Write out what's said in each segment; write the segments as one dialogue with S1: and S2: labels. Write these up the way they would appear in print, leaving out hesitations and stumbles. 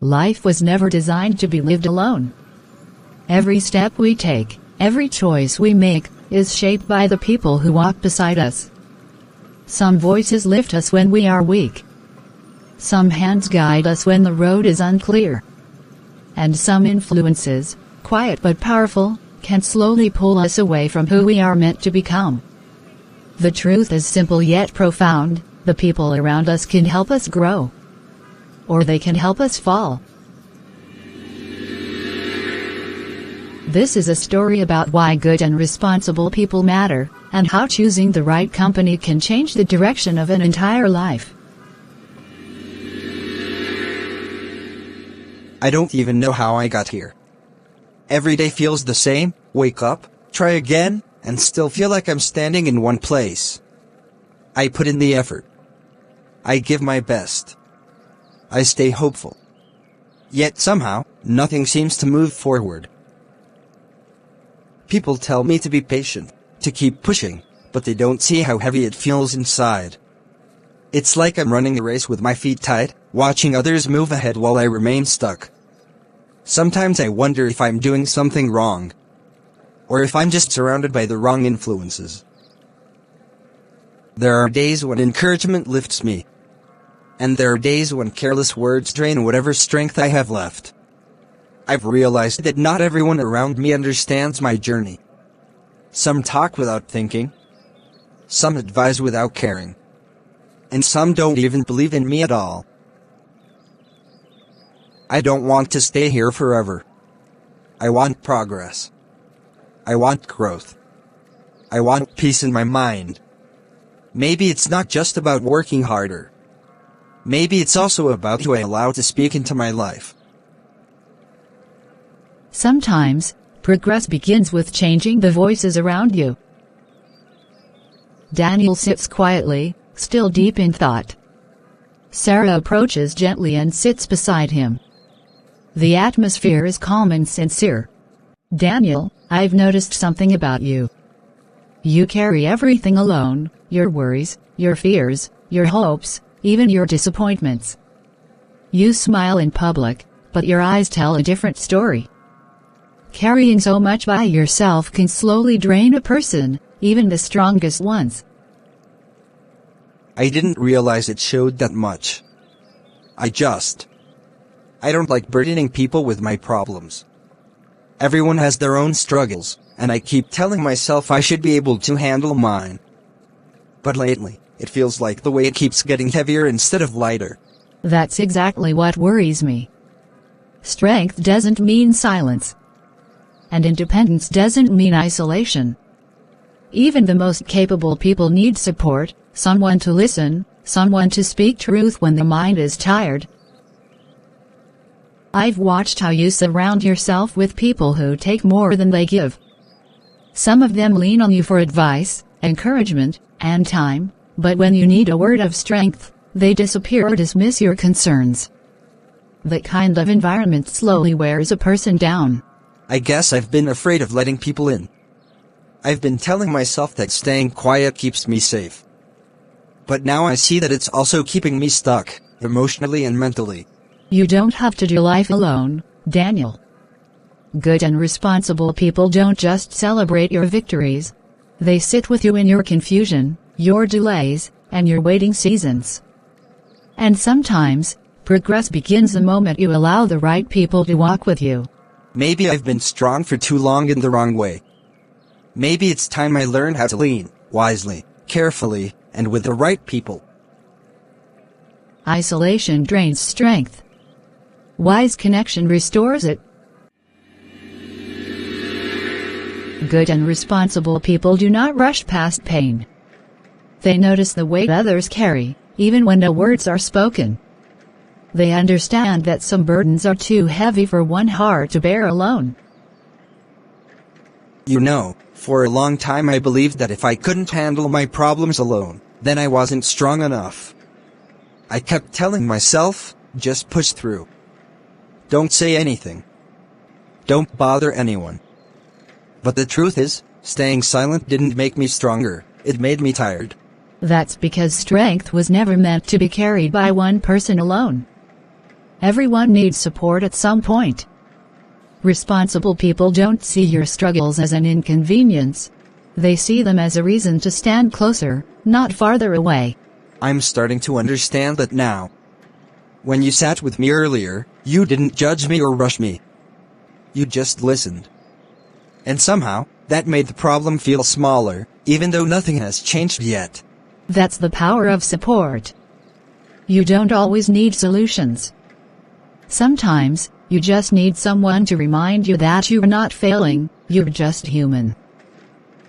S1: Life was never designed to be lived alone. Every step we take, every choice we make, is shaped by the people who walk beside us. Some voices lift us when we are weak. Some hands guide us when the road is unclear. And some influences, quiet but powerful, can slowly pull us away from who we are meant to become. The truth is simple yet profound: the people around us can help us grow, or they can help us fall. This is a story about why good and responsible people matter, and how choosing the right company can change the direction of an entire life.
S2: I don't even know how I got here. Every day feels the same: wake up, try again, and still feel like I'm standing in one place. I put in the effort. I give my best. I stay hopeful. Yet somehow, nothing seems to move forward. People tell me to be patient, to keep pushing, but they don't see how heavy it feels inside. It's like I'm running a race with my feet tied, watching others move ahead while I remain stuck. Sometimes I wonder if I'm doing something wrong, or if I'm just surrounded by the wrong influences. There are days when encouragement lifts me, and there are days when careless words drain whatever strength I have left. I've realized that not everyone around me understands my journey. Some talk without thinking, some advise without caring, and some don't even believe in me at all. I don't want to stay here forever. I want progress. I want growth. I want peace in my mind. Maybe it's not just about working harder. Maybe it's also about who I allow to speak into my life.
S1: Sometimes, progress begins with changing the voices around you. Daniel sits quietly, still deep in thought. Sarah approaches gently and sits beside him. The atmosphere is calm and sincere. "Daniel, I've noticed something about you. You carry everything alone: your worries, your fears, your hopes, even your disappointments. You smile in public, but your eyes tell a different story." Carrying so much by yourself can slowly drain a person, even the strongest ones.
S2: I didn't realize it showed that much. I don't like burdening people with my problems. Everyone has their own struggles, and I keep telling myself I should be able to handle mine. But lately, it feels like the weight keeps getting heavier instead of lighter.
S1: That's exactly what worries me. Strength doesn't mean silence. And independence doesn't mean isolation. Even the most capable people need support, someone to listen, someone to speak truth when the mind is tired. I've watched how you surround yourself with people who take more than they give. Some of them lean on you for advice, encouragement, and time, but when you need a word of strength, they disappear or dismiss your concerns. That kind of environment slowly wears a person down.
S2: I guess I've been afraid of letting people in. I've been telling myself that staying quiet keeps me safe. But now I see that it's also keeping me stuck, emotionally and mentally.
S1: You don't have to do life alone, Daniel. Good and responsible people don't just celebrate your victories. They sit with you in your confusion, your delays, and your waiting seasons. And sometimes, progress begins the moment you allow the right people to walk with you.
S2: Maybe I've been strong for too long in the wrong way. Maybe it's time I learn how to lean, wisely, carefully, and with the right people.
S1: Isolation drains strength. Wise connection restores it. Good and responsible people do not rush past pain. They notice the weight others carry, even when no words are spoken. They understand that some burdens are too heavy for one heart to bear alone.
S2: You know, for a long time I believed that if I couldn't handle my problems alone, then I wasn't strong enough. I kept telling myself, just push through. Don't say anything. Don't bother anyone. But the truth is, staying silent didn't make me stronger, it made me tired.
S1: That's because strength was never meant to be carried by one person alone. Everyone needs support at some point. Responsible people don't see your struggles as an inconvenience. They see them as a reason to stand closer, not farther away.
S2: I'm starting to understand that now. When you sat with me earlier, you didn't judge me or rush me. You just listened. And somehow, that made the problem feel smaller, even though nothing has changed yet.
S1: That's the power of support. You don't always need solutions. Sometimes, you just need someone to remind you that you're not failing, you're just human.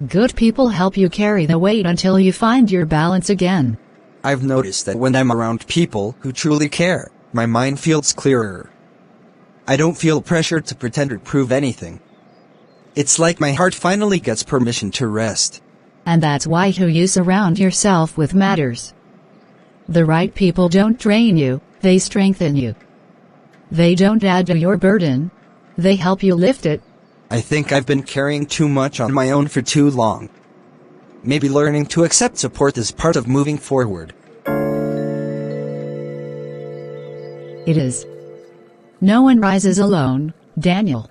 S1: Good people help you carry the weight until you find your balance again.
S2: I've noticed that when I'm around people who truly care, my mind feels clearer. I don't feel pressured to pretend or prove anything. It's like my heart finally gets permission to rest.
S1: And that's why who you surround yourself with matters. The right people don't drain you, they strengthen you. They don't add to your burden, they help you lift it.
S2: I think I've been carrying too much on my own for too long. Maybe learning to accept support is part of moving forward.
S1: It is. No one rises alone, Daniel.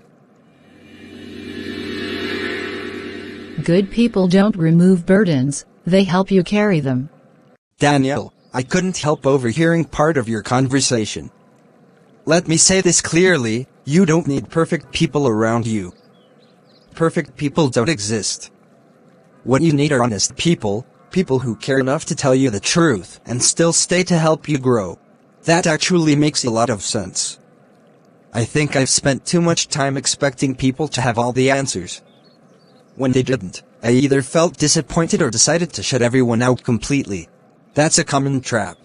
S1: Good people don't remove burdens, they help you carry them.
S2: Daniel, I couldn't help overhearing part of your conversation. Let me say this clearly, you don't need perfect people around you. Perfect people don't exist. What you need are honest people, people who care enough to tell you the truth and still stay to help you grow. That actually makes a lot of sense. I think I've spent too much time expecting people to have all the answers. When they didn't, I either felt disappointed or decided to shut everyone out completely. That's a common trap.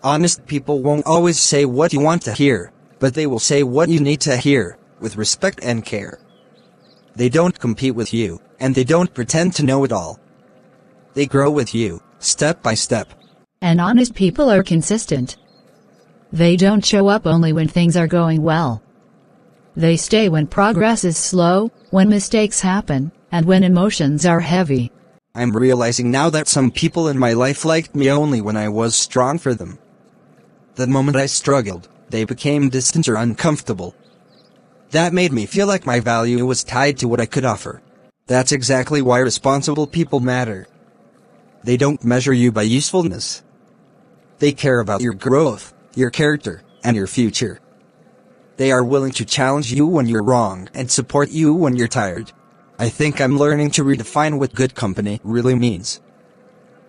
S2: Honest people won't always say what you want to hear, but they will say what you need to hear, with respect and care. They don't compete with you, and they don't pretend to know it all. They grow with you, step by step.
S1: And honest people are consistent. They don't show up only when things are going well. They stay when progress is slow, when mistakes happen, and when emotions are heavy.
S2: I'm realizing now that some people in my life liked me only when I was strong for them. The moment I struggled, they became distant or uncomfortable. That made me feel like my value was tied to what I could offer. That's exactly why responsible people matter. They don't measure you by usefulness. They care about your growth, your character, and your future. They are willing to challenge you when you're wrong and support you when you're tired. I think I'm learning to redefine what good company really means.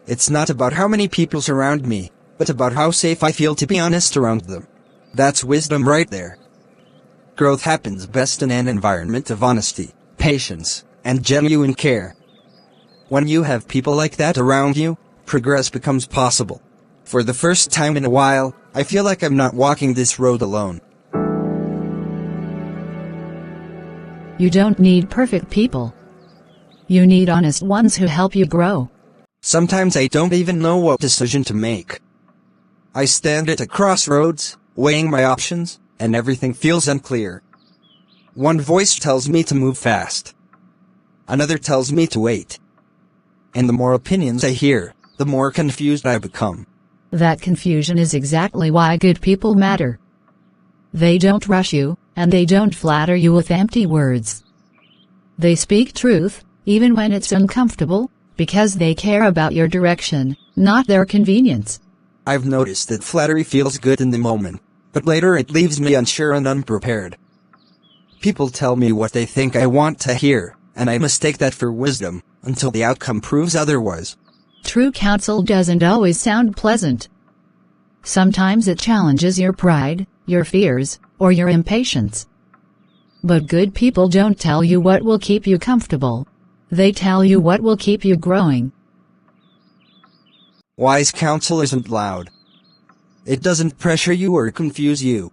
S2: It's not about how many people surround me, but about how safe I feel to be honest around them. That's wisdom right there. Growth happens best in an environment of honesty, patience, and genuine care. When you have people like that around you, progress becomes possible. For the first time in a while, I feel like I'm not walking this road alone.
S1: You don't need perfect people. You need honest ones who help you grow.
S2: Sometimes I don't even know what decision to make. I stand at a crossroads, weighing my options, and everything feels unclear. One voice tells me to move fast. Another tells me to wait. And the more opinions I hear, the more confused I become.
S1: That confusion is exactly why good people matter. They don't rush you, and they don't flatter you with empty words. They speak truth, even when it's uncomfortable, because they care about your direction, not their convenience.
S2: I've noticed that flattery feels good in the moment, but later it leaves me unsure and unprepared. People tell me what they think I want to hear, and I mistake that for wisdom, until the outcome proves otherwise.
S1: True counsel doesn't always sound pleasant. Sometimes it challenges your pride, your fears, or your impatience. But good people don't tell you what will keep you comfortable. They tell you what will keep you growing.
S2: Wise counsel isn't loud. It doesn't pressure you or confuse you.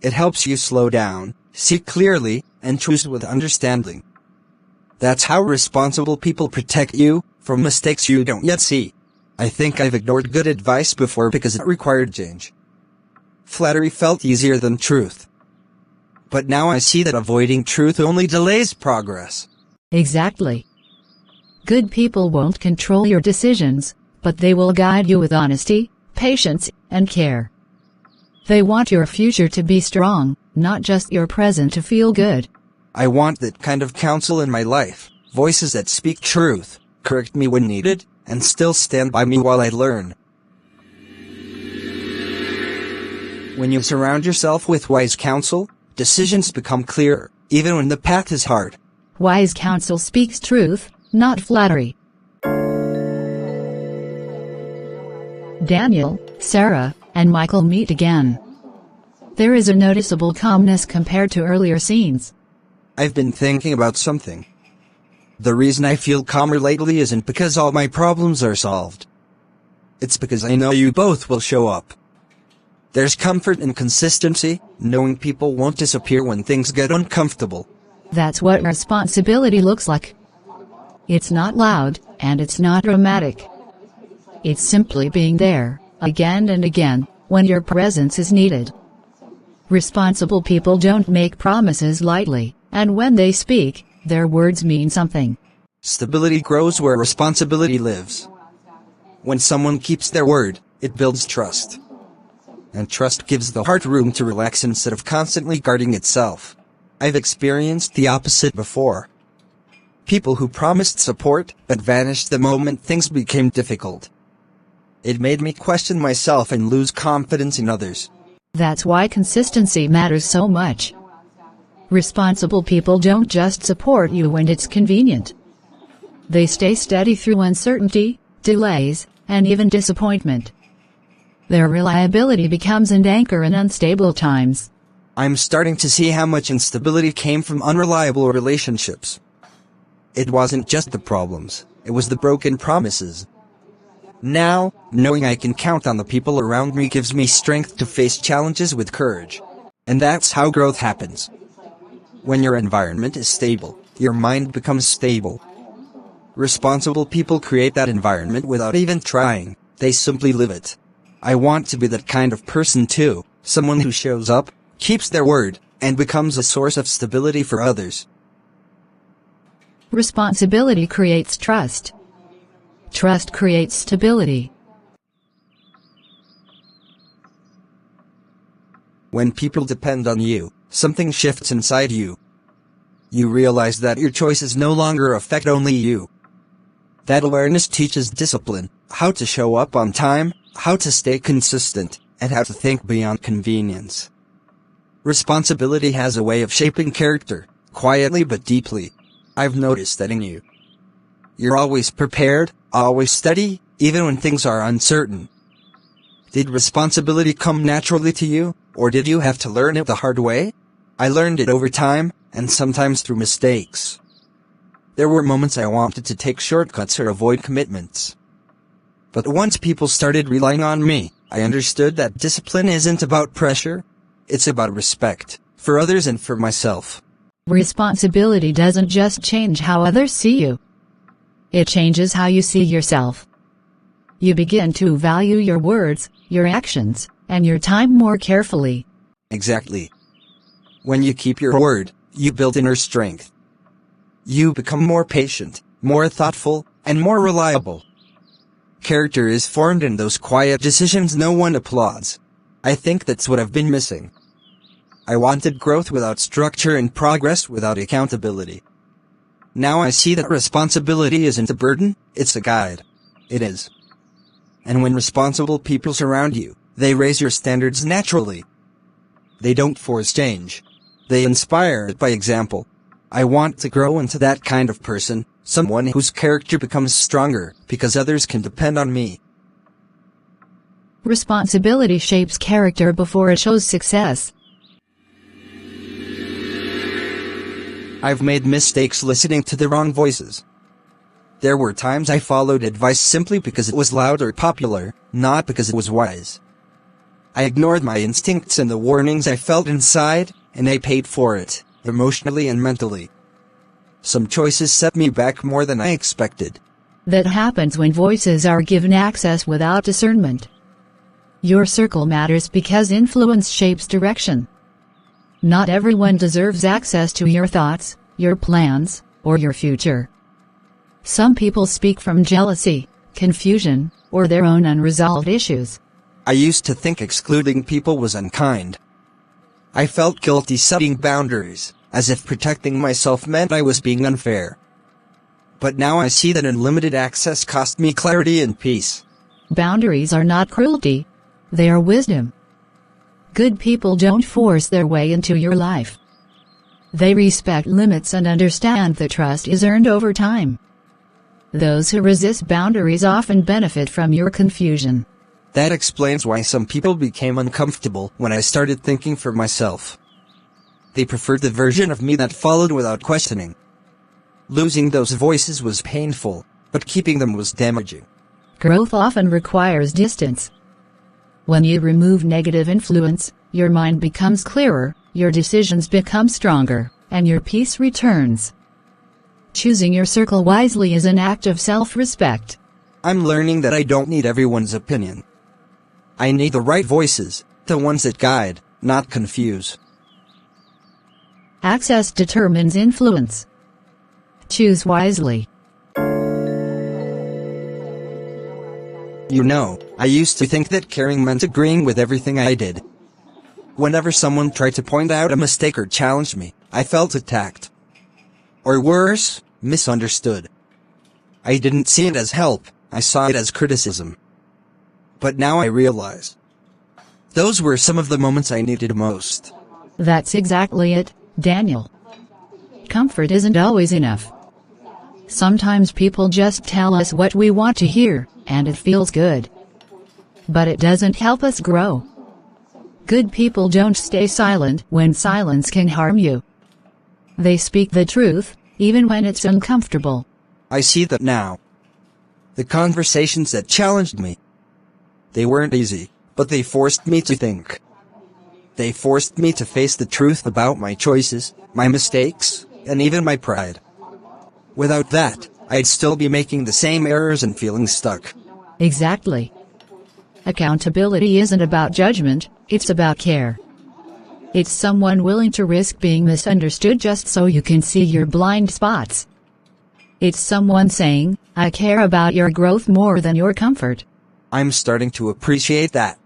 S2: It helps you slow down, see clearly, and choose with understanding. That's how responsible people protect you from mistakes you don't yet see. I think I've ignored good advice before because it required change. Flattery felt easier than truth. But now I see that avoiding truth only delays progress.
S1: Exactly. Good people won't control your decisions, but they will guide you with honesty, patience, and care. They want your future to be strong, not just your present to feel good.
S2: I want that kind of counsel in my life, voices that speak truth, correct me when needed, and still stand by me while I learn. When you surround yourself with wise counsel, decisions become clearer, even when the path is hard.
S1: Wise counsel speaks truth, not flattery. Daniel, Sarah, and Michael meet again. There is a noticeable calmness compared to earlier scenes.
S2: I've been thinking about something. The reason I feel calmer lately isn't because all my problems are solved. It's because I know you both will show up. There's comfort in consistency, knowing people won't disappear when things get uncomfortable.
S1: That's what responsibility looks like. It's not loud, and it's not dramatic. It's simply being there, again and again, when your presence is needed. Responsible people don't make promises lightly, and when they speak, their words mean something.
S2: Stability grows where responsibility lives. When someone keeps their word, it builds trust. And trust gives the heart room to relax instead of constantly guarding itself. I've experienced the opposite before. People who promised support, but vanished the moment things became difficult. It made me question myself and lose confidence in others.
S1: That's why consistency matters so much. Responsible people don't just support you when it's convenient. They stay steady through uncertainty, delays, and even disappointment. Their reliability becomes an anchor in unstable times.
S2: I'm starting to see how much instability came from unreliable relationships. It wasn't just the problems, it was the broken promises. Now, knowing I can count on the people around me gives me strength to face challenges with courage. And that's how growth happens. When your environment is stable, your mind becomes stable. Responsible people create that environment without even trying, they simply live it. I want to be that kind of person too, someone who shows up, keeps their word, and becomes a source of stability for others.
S1: Responsibility creates trust. Trust creates stability.
S2: When people depend on you, something shifts inside you. You realize that your choices no longer affect only you. That awareness teaches discipline, how to show up on time, how to stay consistent, and how to think beyond convenience. Responsibility has a way of shaping character, quietly but deeply. I've noticed that in you. You're always prepared, always steady, even when things are uncertain. Did responsibility come naturally to you, or did you have to learn it the hard way? I learned it over time, and sometimes through mistakes. There were moments I wanted to take shortcuts or avoid commitments. But once people started relying on me, I understood that discipline isn't about pressure. It's about respect, for others and for myself.
S1: Responsibility doesn't just change how others see you. It changes how you see yourself. You begin to value your words, your actions, and your time more carefully.
S2: Exactly. When you keep your word, you build inner strength. You become more patient, more thoughtful, and more reliable. Character is formed in those quiet decisions no one applauds. I think that's what I've been missing. I wanted growth without structure and progress without accountability. Now I see that responsibility isn't a burden, it's a guide. It is. And when responsible people surround you, they raise your standards naturally. They don't force change. They inspire it by example. I want to grow into that kind of person, someone whose character becomes stronger because others can depend on me.
S1: Responsibility shapes character before it shows success.
S2: I've made mistakes listening to the wrong voices. There were times I followed advice simply because it was loud or popular, not because it was wise. I ignored my instincts and the warnings I felt inside, and I paid for it, emotionally and mentally. Some choices set me back more than I expected.
S1: That happens when voices are given access without discernment. Your circle matters because influence shapes direction. Not everyone deserves access to your thoughts, your plans, or your future. Some people speak from jealousy, confusion, or their own unresolved issues.
S2: I used to think excluding people was unkind. I felt guilty setting boundaries, as if protecting myself meant I was being unfair. But now I see that unlimited access cost me clarity and peace.
S1: Boundaries are not cruelty. They are wisdom. Good people don't force their way into your life. They respect limits and understand that trust is earned over time. Those who resist boundaries often benefit from your confusion.
S2: That explains why some people became uncomfortable when I started thinking for myself. They preferred the version of me that followed without questioning. Losing those voices was painful, but keeping them was damaging.
S1: Growth often requires distance. When you remove negative influence, your mind becomes clearer, your decisions become stronger, and your peace returns. Choosing your circle wisely is an act of self-respect.
S2: I'm learning that I don't need everyone's opinion. I need the right voices, the ones that guide, not confuse.
S1: Access determines influence. Choose wisely.
S2: You know, I used to think that caring meant agreeing with everything I did. Whenever someone tried to point out a mistake or challenge me, I felt attacked. Or worse, misunderstood. I didn't see it as help, I saw it as criticism. But now I realize those were some of the moments I needed most.
S1: That's exactly it, Daniel. Comfort isn't always enough. Sometimes people just tell us what we want to hear, and it feels good. But it doesn't help us grow. Good people don't stay silent when silence can harm you. They speak the truth, even when it's uncomfortable.
S2: I see that now. The conversations that challenged me, they weren't easy, but they forced me to think. They forced me to face the truth about my choices, my mistakes, and even my pride. Without that, I'd still be making the same errors and feeling stuck.
S1: Exactly. Accountability isn't about judgment, it's about care. It's someone willing to risk being misunderstood just so you can see your blind spots. It's someone saying, I care about your growth more than your comfort.
S2: I'm starting to appreciate that.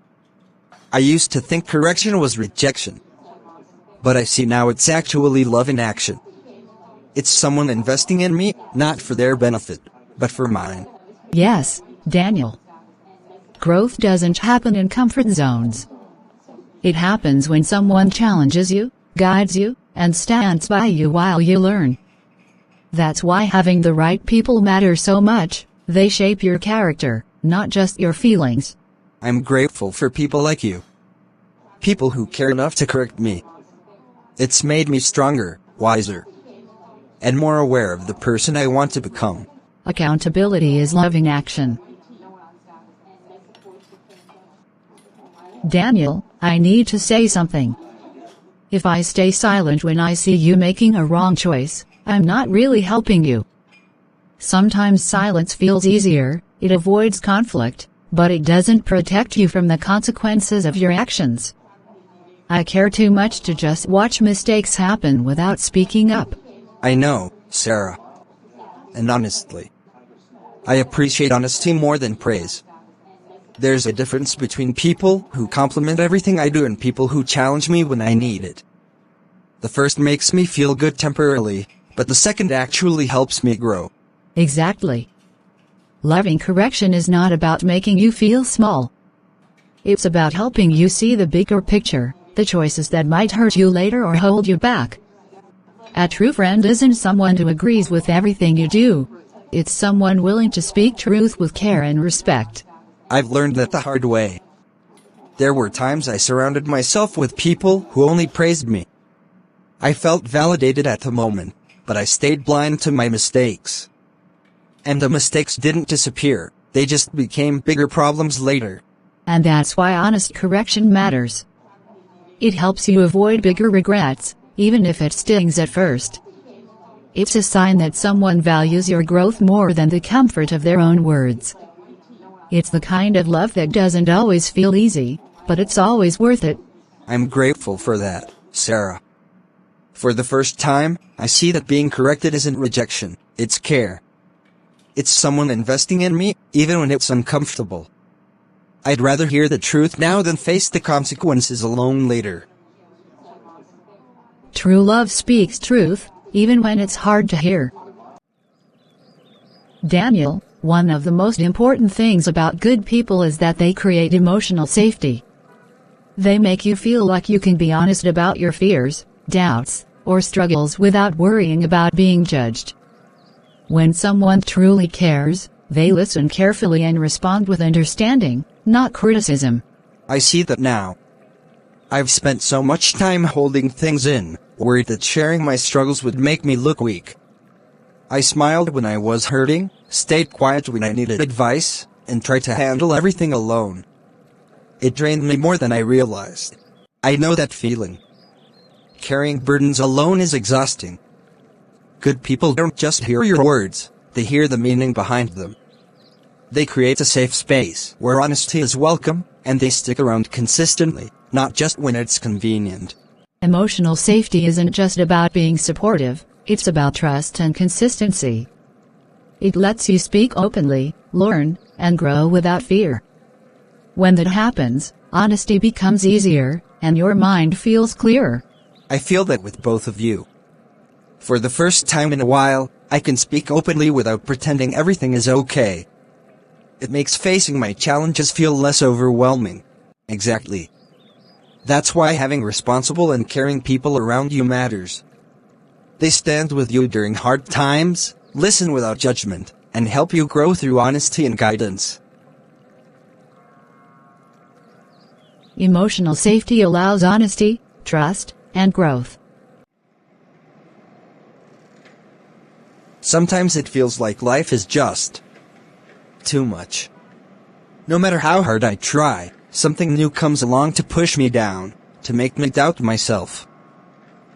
S2: I used to think correction was rejection. But I see now it's actually love in action. It's someone investing in me, not for their benefit, but for mine.
S1: Yes, Daniel. Growth doesn't happen in comfort zones. It happens when someone challenges you, guides you, and stands by you while you learn. That's why having the right people matters so much. They shape your character, not just your feelings.
S2: I'm grateful for people like you. People who care enough to correct me. It's made me stronger, wiser, and more aware of the person I want to become.
S1: Accountability is loving action. Daniel, I need to say something. If I stay silent when I see you making a wrong choice, I'm not really helping you. Sometimes silence feels easier, it avoids conflict, but it doesn't protect you from the consequences of your actions. I care too much to just watch mistakes happen without speaking up.
S2: I know, Sarah. And honestly, I appreciate honesty more than praise. There's a difference between people who compliment everything I do and people who challenge me when I need it. The first makes me feel good temporarily, but the second actually helps me grow.
S1: Exactly. Loving correction is not about making you feel small. It's about helping you see the bigger picture, the choices that might hurt you later or hold you back. A true friend isn't someone who agrees with everything you do. It's someone willing to speak truth with care and respect.
S2: I've learned that the hard way. There were times I surrounded myself with people who only praised me. I felt validated at the moment, but I stayed blind to my mistakes. And the mistakes didn't disappear, they just became bigger problems later.
S1: And that's why honest correction matters. It helps you avoid bigger regrets, even if it stings at first. It's a sign that someone values your growth more than the comfort of their own words. It's the kind of love that doesn't always feel easy, but it's always worth it.
S2: I'm grateful for that, Sarah. For the first time, I see that being corrected isn't rejection, it's care. It's someone investing in me, even when it's uncomfortable. I'd rather hear the truth now than face the consequences alone later.
S1: True love speaks truth, even when it's hard to hear. Daniel, one of the most important things about good people is that they create emotional safety. They make you feel like you can be honest about your fears, doubts, or struggles without worrying about being judged. When someone truly cares, they listen carefully and respond with understanding, not criticism.
S2: I see that now. I've spent so much time holding things in, worried that sharing my struggles would make me look weak. I smiled when I was hurting, stayed quiet when I needed advice, and tried to handle everything alone. It drained me more than I realized. I know that feeling. Carrying burdens alone is exhausting. Good people don't just hear your words, they hear the meaning behind them. They create a safe space where honesty is welcome, and they stick around consistently, not just when it's convenient.
S1: Emotional safety isn't just about being supportive, it's about trust and consistency. It lets you speak openly, learn, and grow without fear. When that happens, honesty becomes easier, and your mind feels clearer.
S2: I feel that with both of you. For the first time in a while, I can speak openly without pretending everything is okay. It makes facing my challenges feel less overwhelming. Exactly. That's why having responsible and caring people around you matters. They stand with you during hard times, listen without judgment, and help you grow through honesty and guidance.
S1: Emotional safety allows honesty, trust, and growth.
S2: Sometimes it feels like life is just too much. No matter how hard I try, something new comes along to push me down, to make me doubt myself.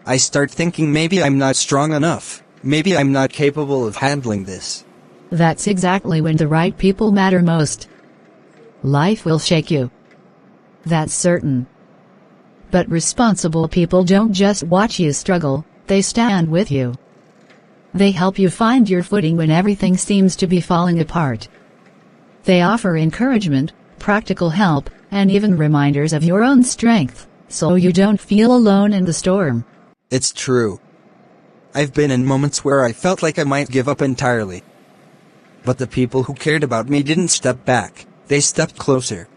S2: I start thinking maybe I'm not strong enough, maybe I'm not capable of handling this.
S1: That's exactly when the right people matter most. Life will shake you. That's certain. But responsible people don't just watch you struggle, they stand with you. They help you find your footing when everything seems to be falling apart. They offer encouragement, practical help, and even reminders of your own strength, so you don't feel alone in the storm.
S2: It's true. I've been in moments where I felt like I might give up entirely. But the people who cared about me didn't step back, they stepped closer.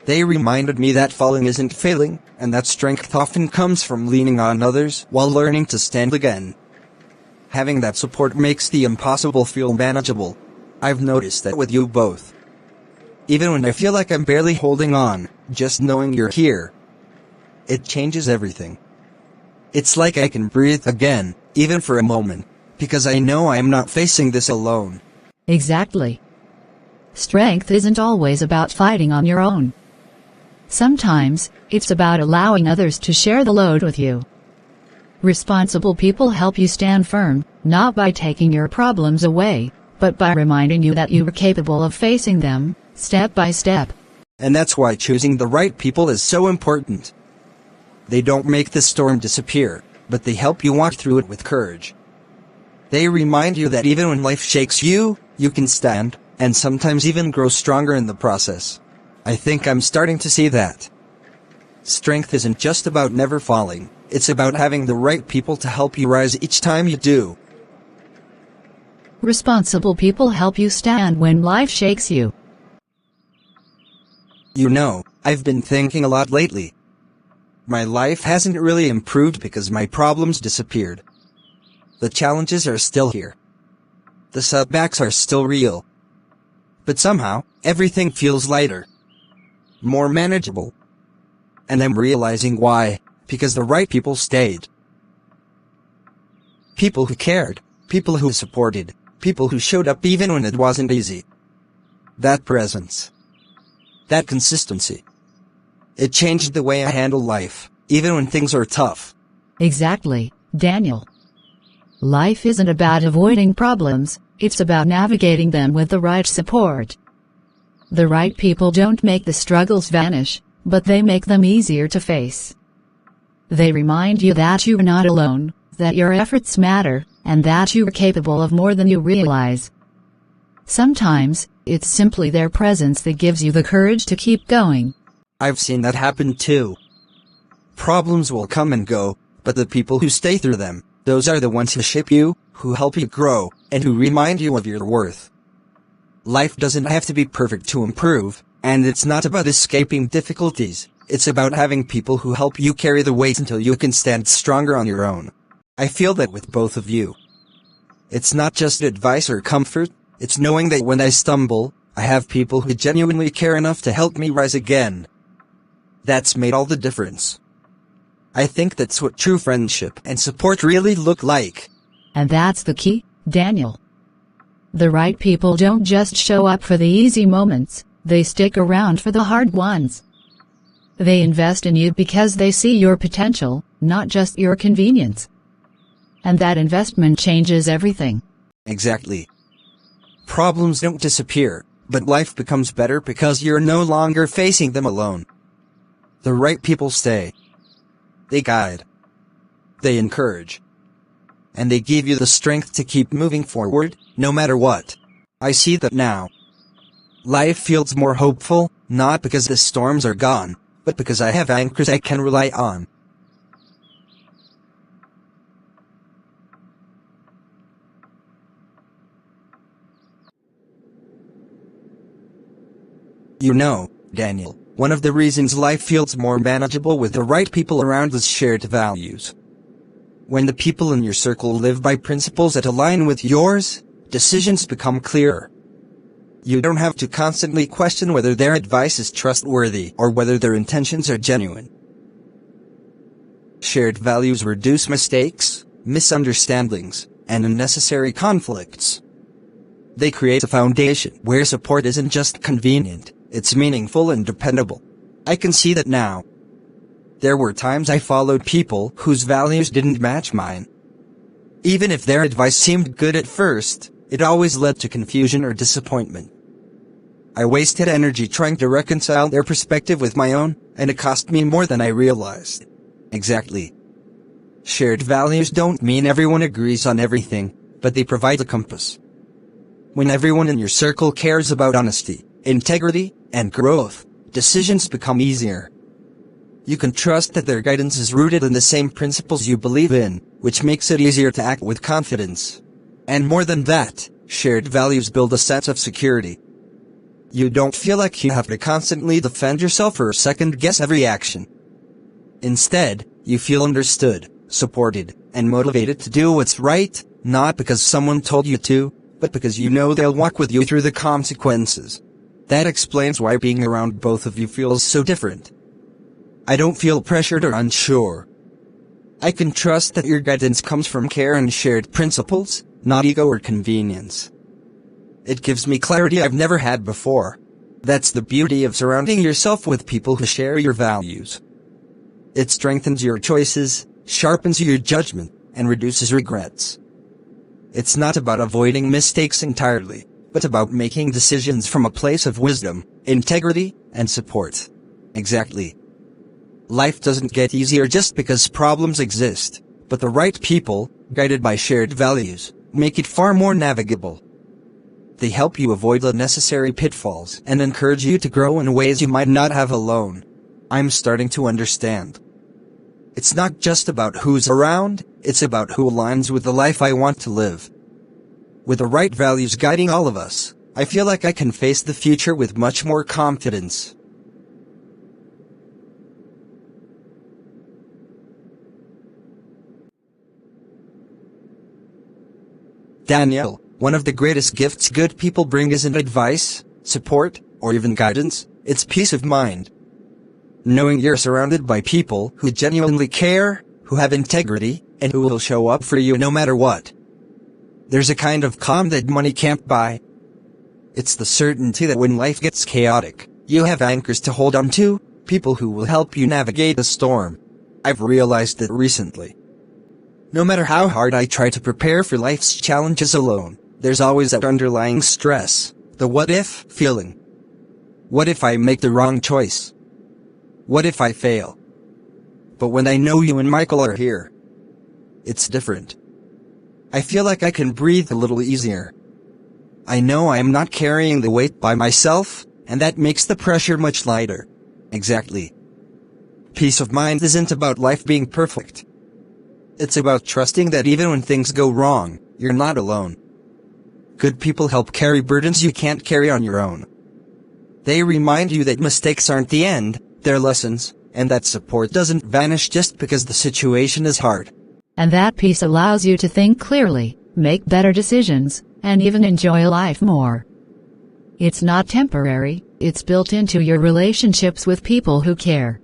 S2: They reminded me that falling isn't failing, and that strength often comes from leaning on others while learning to stand again. Having that support makes the impossible feel manageable. I've noticed that with you both. Even when I feel like I'm barely holding on, just knowing you're here, it changes everything. It's like I can breathe again, even for a moment, because I know I'm not facing this alone.
S1: Exactly. Strength isn't always about fighting on your own. Sometimes, it's about allowing others to share the load with you. Responsible people help you stand firm, not by taking your problems away, but by reminding you that you are capable of facing them, step by step.
S2: And that's why choosing the right people is so important. They don't make the storm disappear, but they help you walk through it with courage. They remind you that even when life shakes you, you can stand, and sometimes even grow stronger in the process. I think I'm starting to see that. Strength isn't just about never falling, it's about having the right people to help you rise each time you do.
S1: Responsible people help you stand when life shakes you.
S2: You know, I've been thinking a lot lately. My life hasn't really improved because my problems disappeared. The challenges are still here. The setbacks are still real. But somehow, everything feels lighter. More manageable. And I'm realizing why, because the right people stayed. People who cared, people who supported, people who showed up even when it wasn't easy. That presence. That consistency. It changed the way I handle life, even when things are tough.
S1: Exactly, Daniel. Life isn't about avoiding problems, it's about navigating them with the right support. The right people don't make the struggles vanish, but they make them easier to face. They remind you that you're not alone, that your efforts matter, and that you're capable of more than you realize. Sometimes, It's simply their presence that gives you the courage to keep going.
S2: I've seen that happen too. Problems will come and go, but the people who stay through them, those are the ones who shape you, who help you grow, and who remind you of your worth. Life doesn't have to be perfect to improve, and it's not about escaping difficulties. It's about having people who help you carry the weight until you can stand stronger on your own. I feel that with both of you. It's not just advice or comfort, it's knowing that when I stumble, I have people who genuinely care enough to help me rise again. That's made all the difference. I think that's what true friendship and support really look like.
S1: And that's the key, Daniel. The right people don't just show up for the easy moments, they stick around for the hard ones. They invest in you because they see your potential, not just your convenience. And that investment changes everything.
S2: Exactly. Problems don't disappear, but life becomes better because you're no longer facing them alone. The right people stay. They guide. They encourage. And they give you the strength to keep moving forward, no matter what. I see that now. Life feels more hopeful, not because the storms are gone, but because I have anchors I can rely on. You know, Daniel, one of the reasons life feels more manageable with the right people around is shared values. When the people in your circle live by principles that align with yours, decisions become clearer. You don't have to constantly question whether their advice is trustworthy or whether their intentions are genuine. Shared values reduce mistakes, misunderstandings, and unnecessary conflicts. They create a foundation where support isn't just convenient, it's meaningful and dependable. I can see that now. There were times I followed people whose values didn't match mine. Even if their advice seemed good at first, it always led to confusion or disappointment. I wasted energy trying to reconcile their perspective with my own, and it cost me more than I realized. Exactly. Shared values don't mean everyone agrees on everything, but they provide a compass. When everyone in your circle cares about honesty, integrity, and growth, decisions become easier. You can trust that their guidance is rooted in the same principles you believe in, which makes it easier to act with confidence. And more than that, shared values build a sense of security. You don't feel like you have to constantly defend yourself or second-guess every action. Instead, you feel understood, supported, and motivated to do what's right, not because someone told you to, but because you know they'll walk with you through the consequences. That explains why being around both of you feels so different. I don't feel pressured or unsure. I can trust that your guidance comes from care and shared principles, not ego or convenience. It gives me clarity I've never had before. That's the beauty of surrounding yourself with people who share your values. It strengthens your choices, sharpens your judgment, and reduces regrets. It's not about avoiding mistakes entirely, but about making decisions from a place of wisdom, integrity, and support. Exactly. Life doesn't get easier just because problems exist, but the right people, guided by shared values, make it far more navigable. They help you avoid unnecessary pitfalls and encourage you to grow in ways you might not have alone. I'm starting to understand. It's not just about who's around, it's about who aligns with the life I want to live. With the right values guiding all of us, I feel like I can face the future with much more confidence. Daniel, one of the greatest gifts good people bring isn't advice, support, or even guidance, it's peace of mind. Knowing you're surrounded by people who genuinely care, who have integrity, and who will show up for you no matter what. There's a kind of calm that money can't buy. It's the certainty that when life gets chaotic, you have anchors to hold on to, people who will help you navigate the storm. I've realized that recently. No matter how hard I try to prepare for life's challenges alone, there's always that underlying stress, the what-if feeling. What if I make the wrong choice? What if I fail? But when I know you and Michael are here, it's different. I feel like I can breathe a little easier. I know I am not carrying the weight by myself, and that makes the pressure much lighter. Exactly. Peace of mind isn't about life being perfect. It's about trusting that even when things go wrong, you're not alone. Good people help carry burdens you can't carry on your own. They remind you that mistakes aren't the end, they're lessons, and that support doesn't vanish just because the situation is hard.
S1: And that peace allows you to think clearly, make better decisions, and even enjoy life more. It's not temporary, it's built into your relationships with people who care.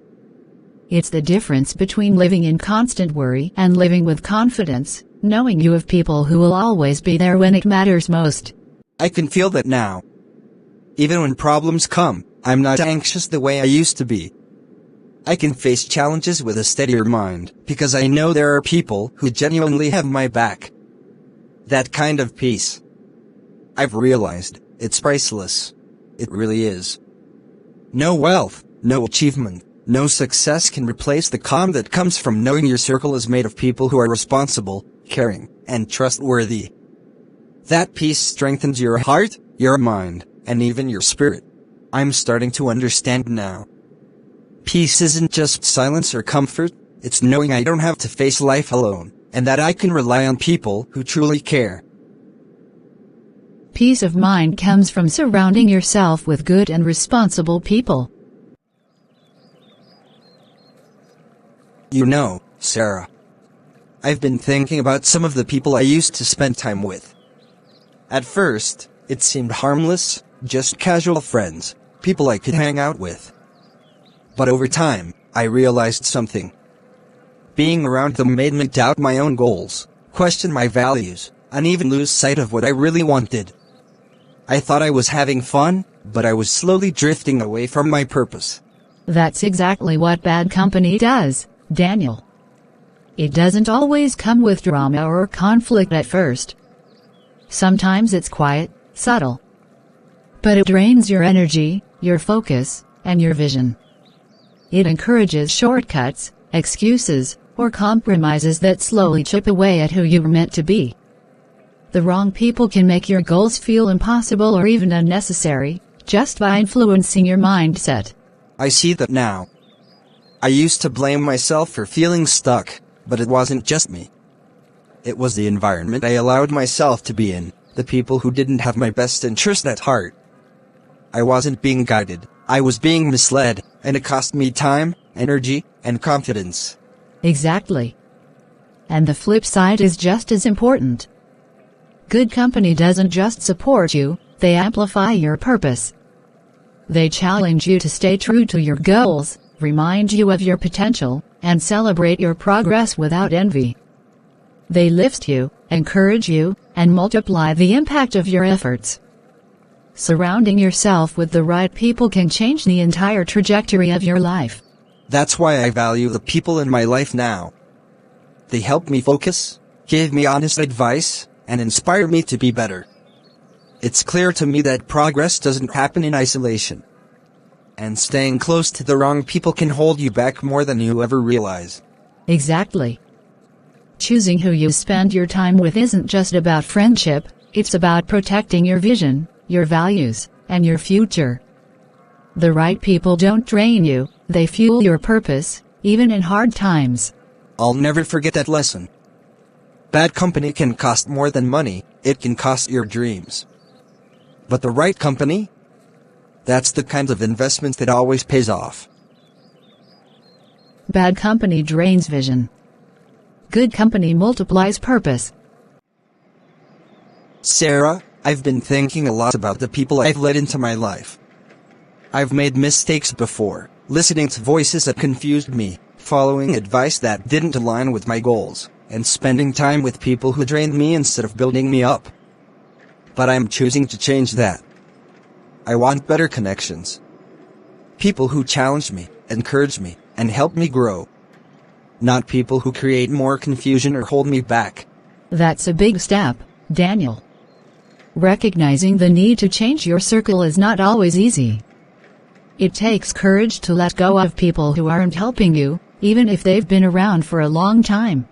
S1: It's the difference between living in constant worry and living with confidence, knowing you have people who will always be there when it matters most.
S2: I can feel that now. Even when problems come, I'm not anxious the way I used to be. I can face challenges with a steadier mind, because I know there are people who genuinely have my back. That kind of peace, I've realized, it's priceless. It really is. No wealth, no achievement, no success can replace the calm that comes from knowing your circle is made of people who are responsible, caring, and trustworthy. That peace strengthens your heart, your mind, and even your spirit. I'm starting to understand now. Peace isn't just silence or comfort, it's knowing I don't have to face life alone, and that I can rely on people who truly care.
S1: Peace of mind comes from surrounding yourself with good and responsible people.
S2: You know, Sarah, I've been thinking about some of the people I used to spend time with. At first, it seemed harmless, just casual friends, people I could hang out with. But over time, I realized something. Being around them made me doubt my own goals, question my values, and even lose sight of what I really wanted. I thought I was having fun, but I was slowly drifting away from my purpose.
S1: That's exactly what bad company does, Daniel. It doesn't always come with drama or conflict at first. Sometimes it's quiet, subtle. But it drains your energy, your focus, and your vision. It encourages shortcuts, excuses, or compromises that slowly chip away at who you were meant to be. The wrong people can make your goals feel impossible or even unnecessary, just by influencing your mindset.
S2: I see that now. I used to blame myself for feeling stuck, but it wasn't just me. It was the environment I allowed myself to be in, the people who didn't have my best interest at heart. I wasn't being guided, I was being misled, and it cost me time, energy, and confidence.
S1: Exactly. And the flip side is just as important. Good company doesn't just support you, they amplify your purpose. They challenge you to stay true to your goals, remind you of your potential, and celebrate your progress without envy. They lift you, encourage you, and multiply the impact of your efforts. Surrounding yourself with the right people can change the entire trajectory of your life.
S2: That's why I value the people in my life now. They help me focus, give me honest advice, and inspire me to be better. It's clear to me that progress doesn't happen in isolation. And staying close to the wrong people can hold you back more than you ever realize.
S1: Exactly. Choosing who you spend your time with isn't just about friendship, it's about protecting your vision, your values, and your future. The right people don't drain you, they fuel your purpose, even in hard times.
S2: I'll never forget that lesson. Bad company can cost more than money, it can cost your dreams. But the right company? That's the kind of investment that always pays off.
S1: Bad company drains vision. Good company multiplies purpose.
S2: Sarah, I've been thinking a lot about the people I've let into my life. I've made mistakes before, listening to voices that confused me, following advice that didn't align with my goals, and spending time with people who drained me instead of building me up. But I'm choosing to change that. I want better connections. People who challenge me, encourage me, and help me grow. Not people who create more confusion or hold me back.
S1: That's a big step, Daniel. Recognizing the need to change your circle is not always easy. It takes courage to let go of people who aren't helping you, even if they've been around for a long time.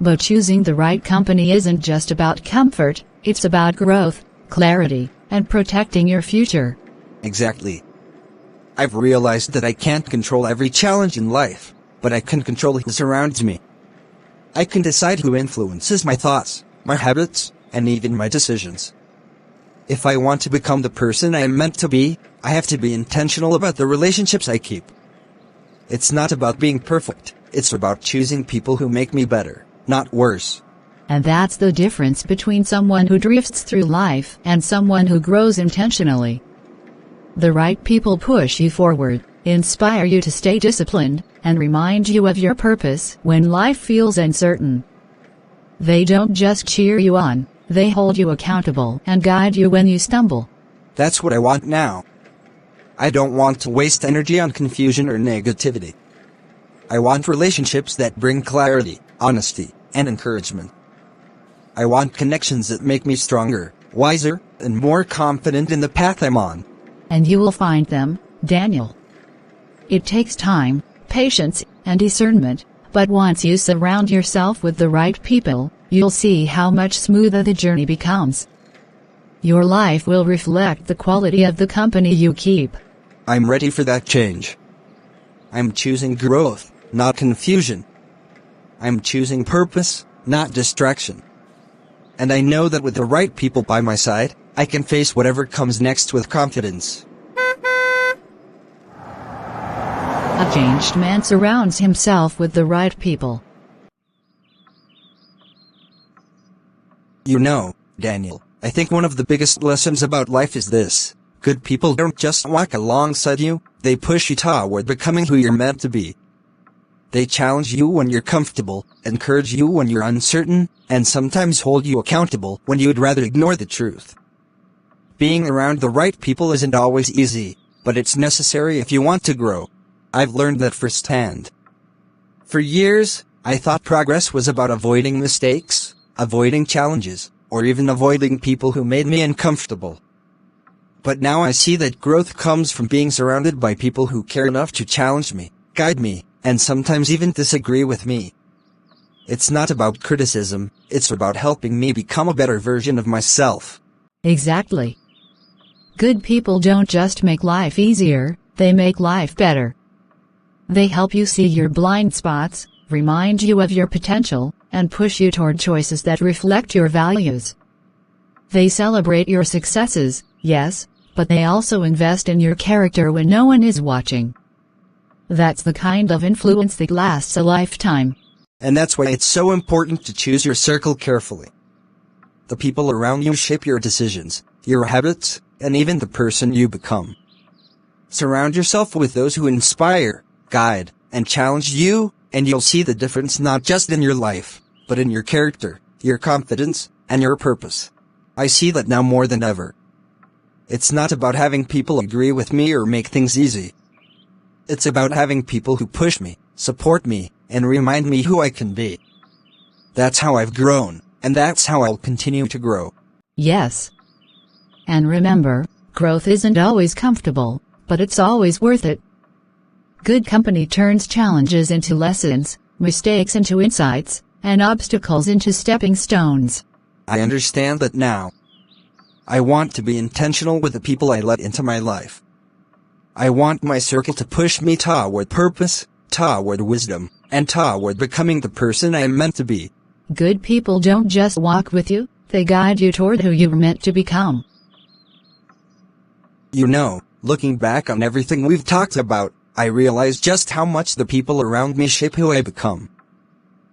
S1: But choosing the right company isn't just about comfort, it's about growth, clarity, and protecting your future.
S2: Exactly. I've realized that I can't control every challenge in life, but I can control who surrounds me. I can decide who influences my thoughts, my habits, and even my decisions. If I want to become the person I am meant to be, I have to be intentional about the relationships I keep. It's not about being perfect, it's about choosing people who make me better, not worse.
S1: And that's the difference between someone who drifts through life and someone who grows intentionally. The right people push you forward, inspire you to stay disciplined, and remind you of your purpose when life feels uncertain. They don't just cheer you on, they hold you accountable and guide you when you stumble.
S2: That's what I want now. I don't want to waste energy on confusion or negativity. I want relationships that bring clarity, honesty, and encouragement. I want connections that make me stronger, wiser, and more confident in the path I'm on.
S1: And you will find them, Daniel. It takes time, patience, and discernment, but once you surround yourself with the right people, you'll see how much smoother the journey becomes. Your life will reflect the quality of the company you keep.
S2: I'm ready for that change. I'm choosing growth, not confusion. I'm choosing purpose, not distraction. And I know that with the right people by my side, I can face whatever comes next with confidence.
S1: A changed man surrounds himself with the right people.
S2: You know, Daniel, I think one of the biggest lessons about life is this. Good people don't just walk alongside you, they push you toward becoming who you're meant to be. They challenge you when you're comfortable, encourage you when you're uncertain, and sometimes hold you accountable when you'd rather ignore the truth. Being around the right people isn't always easy, but it's necessary if you want to grow. I've learned that firsthand. For years, I thought progress was about avoiding mistakes, avoiding challenges, or even avoiding people who made me uncomfortable. But now I see that growth comes from being surrounded by people who care enough to challenge me, guide me, and sometimes even disagree with me. It's not about criticism, it's about helping me become a better version of myself.
S1: Exactly. Good people don't just make life easier, they make life better. They help you see your blind spots, remind you of your potential, and push you toward choices that reflect your values. They celebrate your successes, yes, but they also invest in your character when no one is watching. That's the kind of influence that lasts a lifetime.
S2: And that's why it's so important to choose your circle carefully. The people around you shape your decisions, your habits, and even the person you become. Surround yourself with those who inspire, guide, and challenge you, and you'll see the difference not just in your life, but in your character, your confidence, and your purpose. I see that now more than ever. It's not about having people agree with me or make things easy. It's about having people who push me, support me, and remind me who I can be. That's how I've grown, and that's how I'll continue to grow.
S1: Yes. And remember, growth isn't always comfortable, but it's always worth it. Good company turns challenges into lessons, mistakes into insights, and obstacles into stepping stones.
S2: I understand that now. I want to be intentional with the people I let into my life. I want my circle to push me toward purpose, toward wisdom, and toward becoming the person I am meant to be.
S1: Good people don't just walk with you, they guide you toward who you're meant to become.
S2: You know, looking back on everything we've talked about, I realize just how much the people around me shape who I become.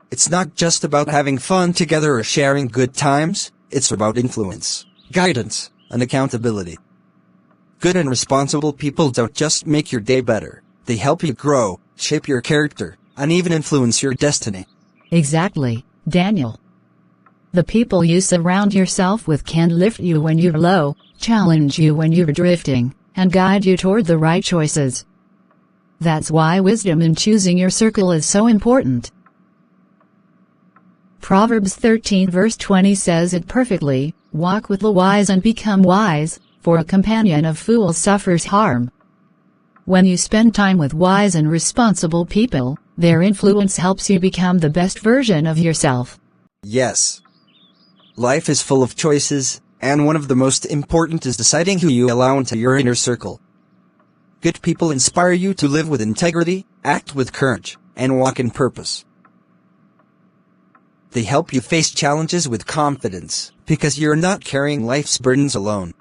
S2: It's not just about having fun together or sharing good times, it's about influence, guidance, and accountability. Good and responsible people don't just make your day better, they help you grow, shape your character, and even influence your destiny.
S1: Exactly, Daniel. The people you surround yourself with can lift you when you're low, challenge you when you're drifting, and guide you toward the right choices. That's why wisdom in choosing your circle is so important. Proverbs 13 verse 20 says it perfectly, "Walk with the wise and become wise, for a companion of fools suffers harm." When you spend time with wise and responsible people, their influence helps you become the best version of yourself.
S2: Yes. Life is full of choices, and one of the most important is deciding who you allow into your inner circle. Good people inspire you to live with integrity, act with courage, and walk in purpose. They help you face challenges with confidence, because you're not carrying life's burdens alone.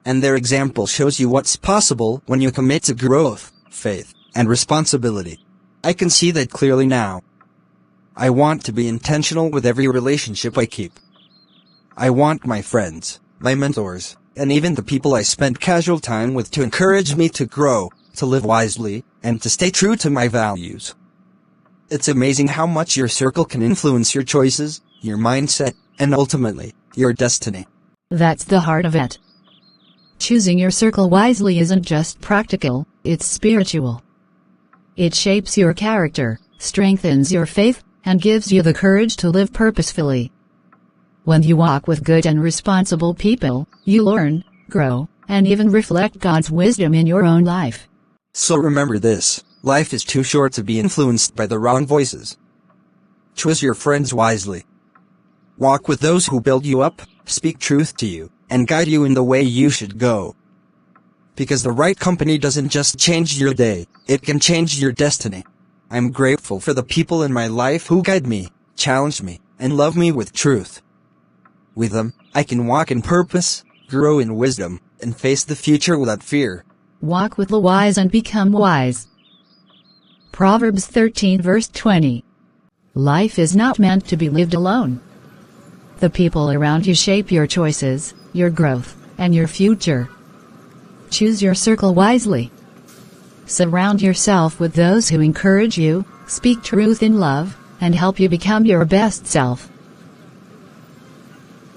S2: And their example shows you what's possible when you commit to growth, faith, and responsibility. I can see that clearly now. I want to be intentional with every relationship I keep. I want my friends, my mentors, and even the people I spend casual time with to encourage me to grow, to live wisely, and to stay true to my values. It's amazing how much your circle can influence your choices, your mindset, and ultimately, your destiny.
S1: That's the heart of it. Choosing your circle wisely isn't just practical, it's spiritual. It shapes your character, strengthens your faith, and gives you the courage to live purposefully. When you walk with good and responsible people, you learn, grow, and even reflect God's wisdom in your own life.
S2: So remember this, life is too short to be influenced by the wrong voices. Choose your friends wisely. Walk with those who build you up, speak truth to you, and guide you in the way you should go. Because the right company doesn't just change your day, it can change your destiny. I'm grateful for the people in my life who guide me, challenge me, and love me with truth. With them, I can walk in purpose, grow in wisdom, and face the future without fear.
S1: Walk with the wise and become wise. Proverbs 13 verse 20. Life is not meant to be lived alone. The people around you shape your choices, your growth, and your future. Choose your circle wisely. Surround yourself with those who encourage you, speak truth in love, and help you become your best self.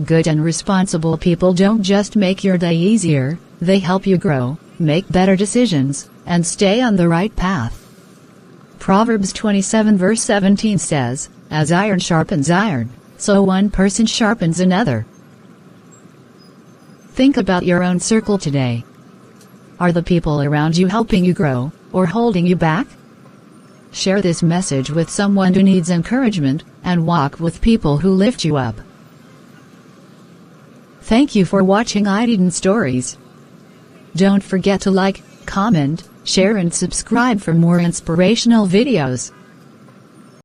S1: Good and responsible people don't just make your day easier, they help you grow, make better decisions, and stay on the right path. Proverbs 27 verse 17 says, "As iron sharpens iron, so one person sharpens another." Think about your own circle today. Are the people around you helping you grow, or holding you back? Share this message with someone who needs encouragement, and walk with people who lift you up. Thank you for watching Idydan Stories. Don't forget to like, comment, share and subscribe for more inspirational videos.